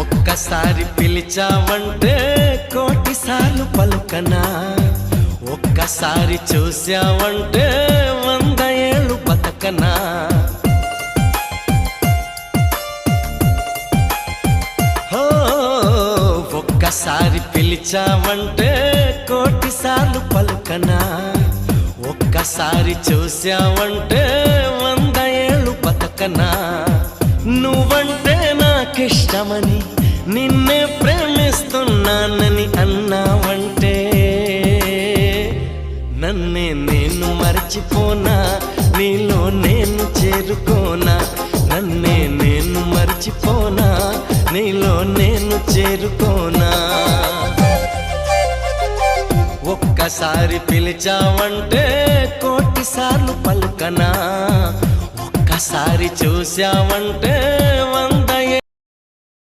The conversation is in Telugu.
ఒక్కసారి పిలిచావంటే కోటిసార్లు పలుకనా, ఒక్కసారి చూసావంటే 100 ఏళ్ళు బతకనా. ఒక్కసారి పిలిచావంటే కోటిసార్లు పలుకనా, ఒక్కసారి చూసావంటే 100 ఏళ్ళు బతకనా. నువ్వంటే నాకిష్టమని నిన్నే ప్రేమిస్తున్నానని అన్నావంటే నన్నే నేను మర్చిపోనా, నీలో నేను చేరుకోనా. నన్నే నేను మర్చిపోనా, నీలో నేను చేరుకోనా. ఒక్కసారి పిలిచావంటే కోటిసార్లు పలుకనా, ఒక్కసారి చూసావంటే 100